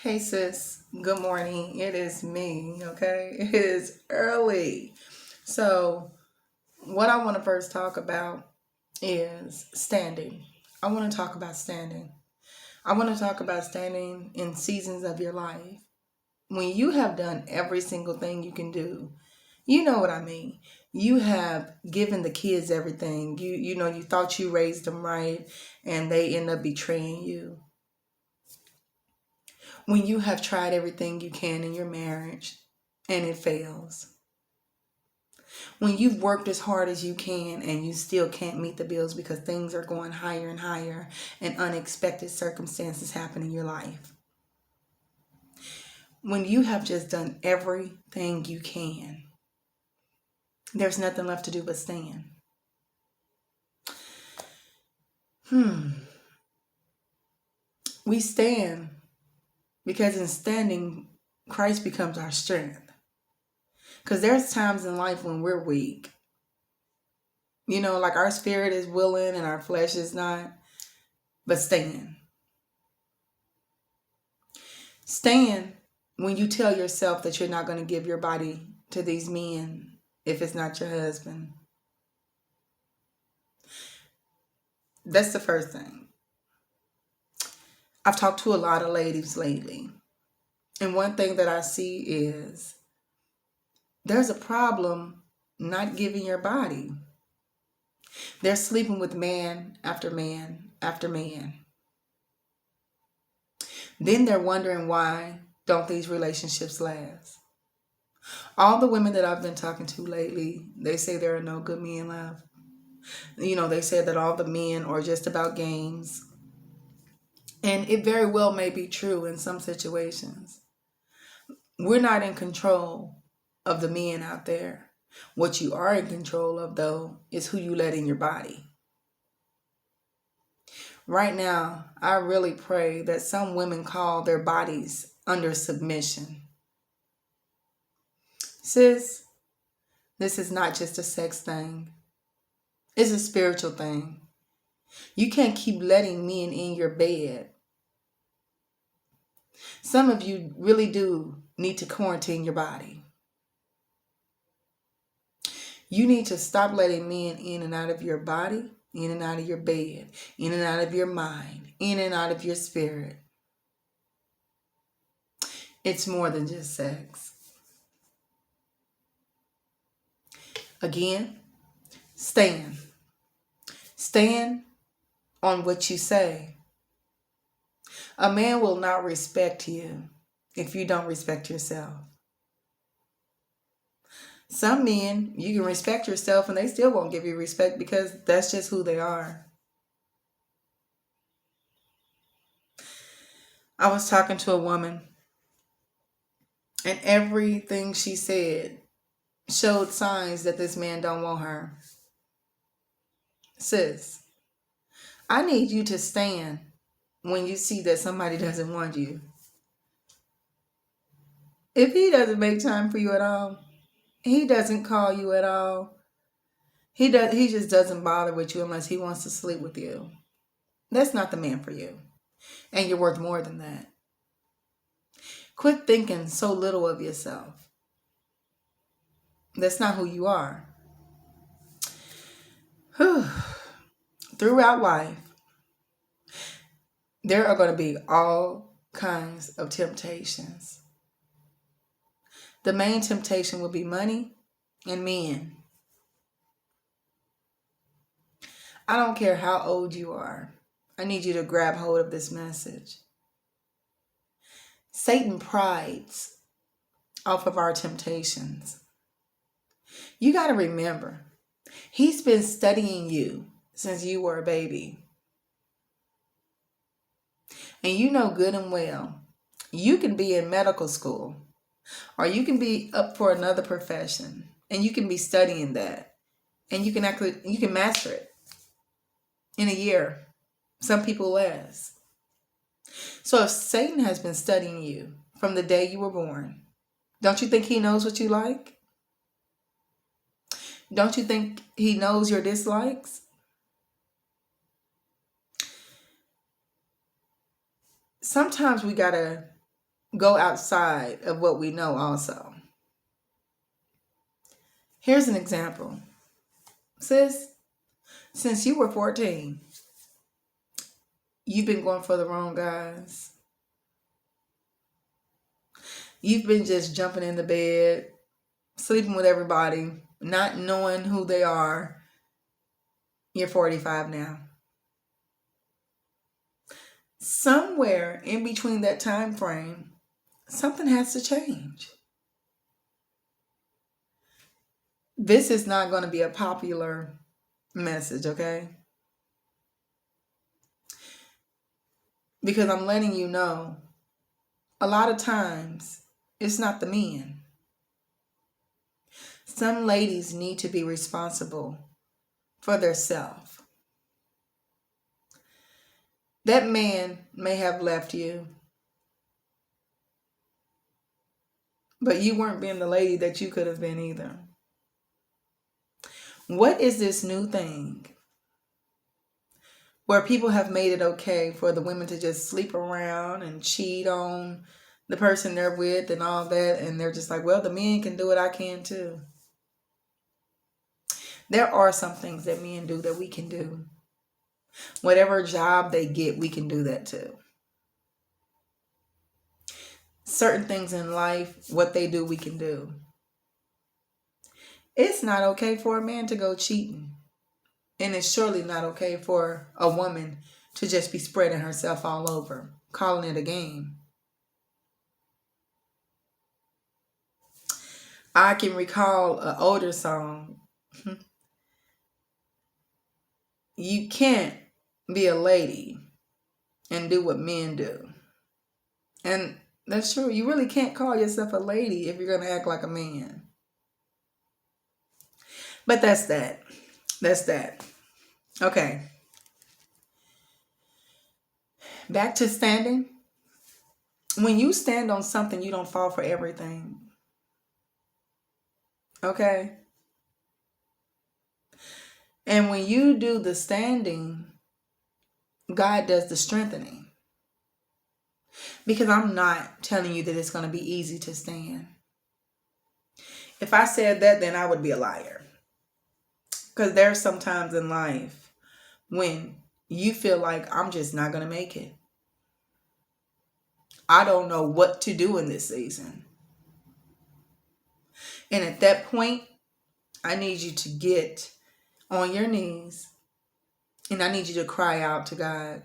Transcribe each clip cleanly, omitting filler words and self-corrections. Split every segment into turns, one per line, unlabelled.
Hey sis, good morning. It is me, okay? It is early. So, what I want to first talk about is standing. I want to talk about standing. I want to talk about standing in seasons of your life. When you have done every single thing you can do, you know what I mean. You have given the kids everything. You thought you raised them right and they end up betraying you. When you have tried everything you can in your marriage and it fails. When you've worked as hard as you can and you still can't meet the bills because things are going higher and higher and unexpected circumstances happen in your life. When you have just done everything you can, there's nothing left to do but stand. We stand because in standing, Christ becomes our strength. Because there's times in life when we're weak. Like our spirit is willing and our flesh is not. But stand. Stand when you tell yourself that you're not going to give your body to these men if it's not your husband. That's the first thing. I've talked to a lot of ladies lately. And one thing that I see is there's a problem not giving your body. They're sleeping with man after man after man. Then they're wondering why don't these relationships last. All the women that I've been talking to lately, they say there are no good men left. They said that all the men are just about games. And it very well may be true in some situations. We're not in control of the men out there. What you are in control of, though, is who you let in your body. Right now, I really pray that some women call their bodies under submission. Sis, this is not just a sex thing. It's a spiritual thing. You can't keep letting men in your bed. Some of you really do need to quarantine your body. You need to stop letting men in and out of your body, in and out of your bed, in and out of your mind, in and out of your spirit. It's more than just sex. Again, stand. Stand on what you say. A man will not respect you if you don't respect yourself. Some men, you can respect yourself and they still won't give you respect because that's just who they are. I was talking to a woman and everything she said showed signs that this man don't want her. Sis, I need you to stand when you see that somebody doesn't want you. If he doesn't make time for you at all, he doesn't call you at all, he just doesn't bother with you unless he wants to sleep with you, that's not the man for you. And you're worth more than that. Quit thinking so little of yourself. That's not who you are. Throughout life, there are going to be all kinds of temptations. The main temptation will be money and men. I don't care how old you are. I need you to grab hold of this message. Satan prides off of our temptations. You got to remember, he's been studying you since you were a baby. And you know good and well, you can be in medical school or you can be up for another profession and you can be studying that and you can master it in a year. Some people less. So if Satan has been studying you from the day you were born, don't you think he knows what you like? Don't you think he knows your dislikes? Sometimes we gotta go outside of what we know also. Here's an example. Sis, since you were 14, you've been going for the wrong guys. You've been just jumping in the bed, sleeping with everybody, not knowing who they are. You're 45 now. Somewhere in between that time frame, something has to change. This is not going to be a popular message, okay? Because I'm letting you know, a lot of times, it's not the men. Some ladies need to be responsible for themselves. That man may have left you, but you weren't being the lady that you could have been either. What is this new thing where people have made it okay for the women to just sleep around and cheat on the person they're with and all that, and they're just like, well, the men can do it, I can too. There are some things that men do that we can do. Whatever job they get, we can do that too. Certain things in life, what they do, we can do. It's not okay for a man to go cheating. And it's surely not okay for a woman to just be spreading herself all over, calling it a game. I can recall an older song. You can't be a lady and do what men do. And that's true. You really can't call yourself a lady if you're going to act like a man. But that's that. That's that. Okay. Back to standing. When you stand on something, you don't fall for everything. Okay? And when you do the standing, God does the strengthening. Because I'm not telling you that it's going to be easy to stand. If I said that, then I would be a liar. Because there's some times in life when you feel like I'm just not going to make it. I don't know what to do in this season. And at that point, I need you to get on your knees and I need you to cry out to God.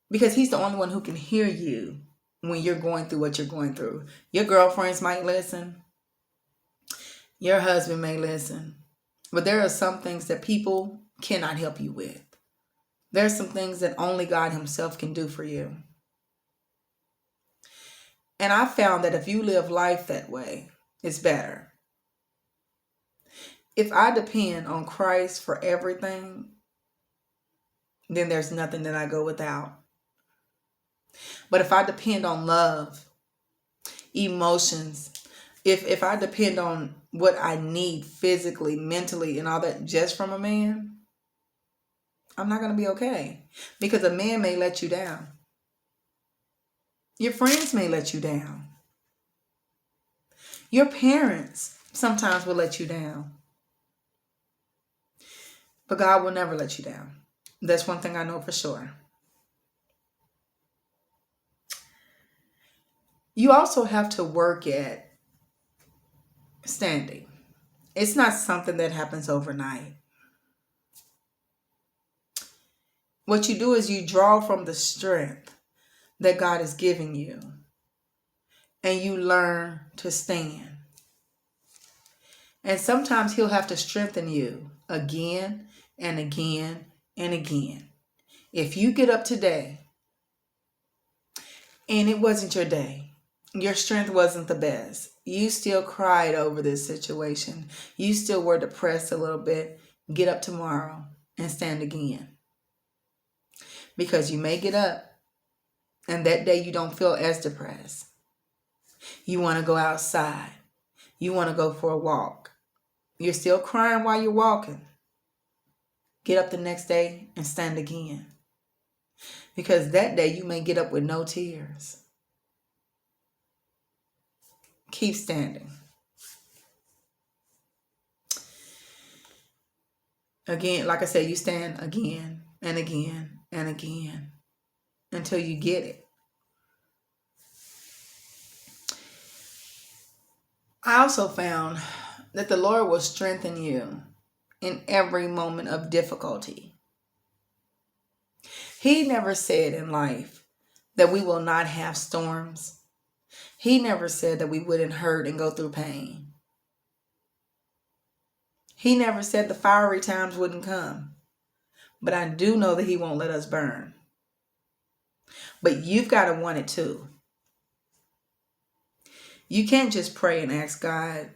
Because He's the only one who can hear you when you're going through what you're going through. Your girlfriends might listen. Your husband may listen. But there are some things that people cannot help you with. There are some things that only God Himself can do for you. And I found that if you live life that way, it's better. If I depend on Christ for everything, then there's nothing that I go without. But if I depend on love, emotions, if I depend on what I need physically, mentally, and all that just from a man, I'm not going to be okay. Because a man may let you down. Your friends may let you down. Your parents sometimes will let you down. But God will never let you down. That's one thing I know for sure. You also have to work at standing. It's not something that happens overnight. What you do is you draw from the strength that God is giving you. And you learn to stand. And sometimes He'll have to strengthen you again and again and again. If you get up today and it wasn't your day, your strength wasn't the best, you still cried over this situation, you still were depressed a little bit, get up tomorrow and stand again. Because you may get up and that day you don't feel as depressed. You want to go outside. You want to go for a walk. You're still crying while you're walking. Get up the next day and stand again. Because that day you may get up with no tears. Keep standing. Again, like I said, you stand again and again and again until you get it. I also found that the Lord will strengthen you in every moment of difficulty. He never said in life that we will not have storms. He never said that we wouldn't hurt and go through pain. He never said the fiery times wouldn't come. But I do know that He won't let us burn. But you've got to want it too. You can't just pray and ask God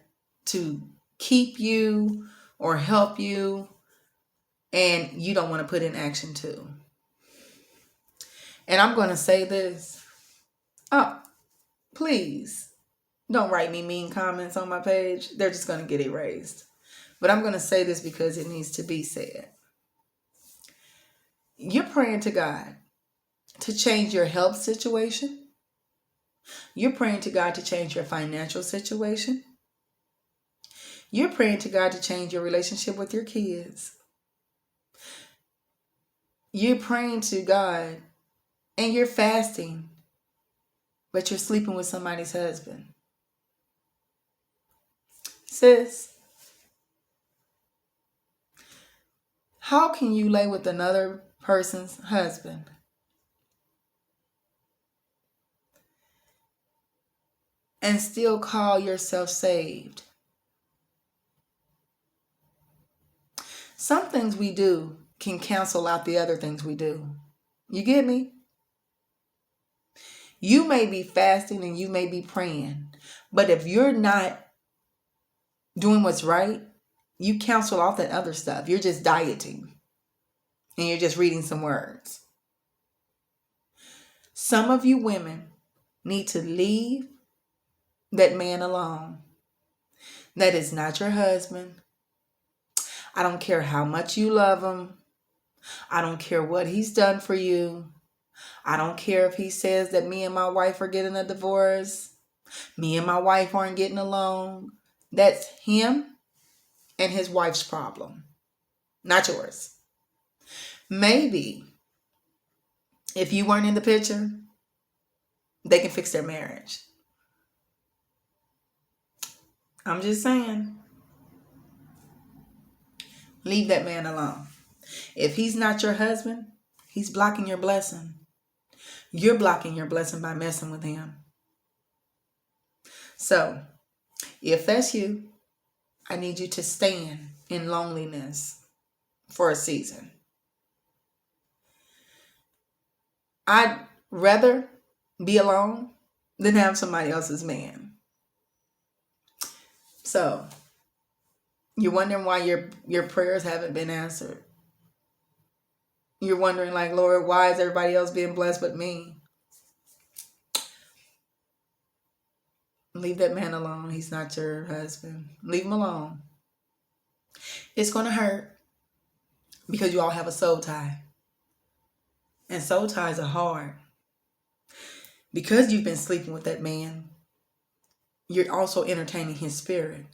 to keep you or help you, and you don't want to put in action too. And I'm going to say this. Oh, please don't write me mean comments on my page. They're just going to get erased. But I'm going to say this because it needs to be said. You're praying to God to change your health situation. You're praying to God to change your financial situation. You're praying to God to change your relationship with your kids. You're praying to God and you're fasting, but you're sleeping with somebody's husband. Sis, how can you lay with another person's husband and still call yourself saved? Some things we do can cancel out the other things we do. You get me? You may be fasting and you may be praying, but if you're not doing what's right, you cancel off that other stuff. You're just dieting and you're just reading some words. Some of you women need to leave that man alone. That is not your husband. I don't care how much you love him. I don't care what he's done for you. I don't care if he says that me and my wife are getting a divorce. Me and my wife aren't getting along. That's him and his wife's problem, not yours. Maybe if you weren't in the picture, they can fix their marriage. I'm just saying. Leave that man alone. If he's not your husband, he's blocking your blessing. You're blocking your blessing by messing with him. So, if that's you, I need you to stand in loneliness for a season. I'd rather be alone than have somebody else's man. So, you're wondering why your prayers haven't been answered. You're wondering like, Lord, why is everybody else being blessed but me? Leave that man alone. He's not your husband. Leave him alone. It's going to hurt because you all have a soul tie. And soul ties are hard. Because you've been sleeping with that man, you're also entertaining his spirit.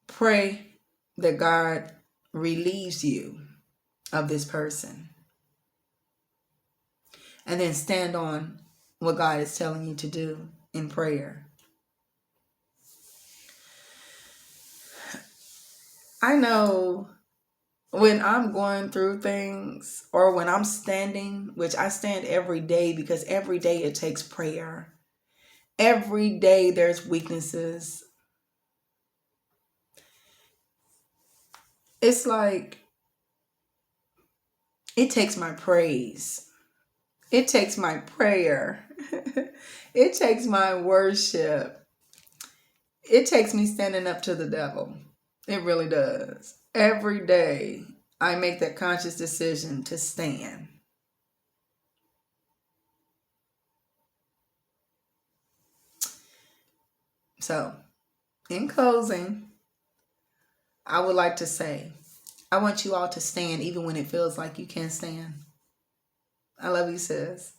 Pray that God relieves you of this person. And then stand on what God is telling you to do in prayer. I know when I'm going through things or when I'm standing, which I stand every day because every day it takes prayer. Every day there's weaknesses. It's like it takes my praise. It takes my prayer. It takes my worship. It takes me standing up to the devil. It really does. Every day I make that conscious decision to stand. So, in closing, I would like to say, I want you all to stand even when it feels like you can't stand. I love you, sis.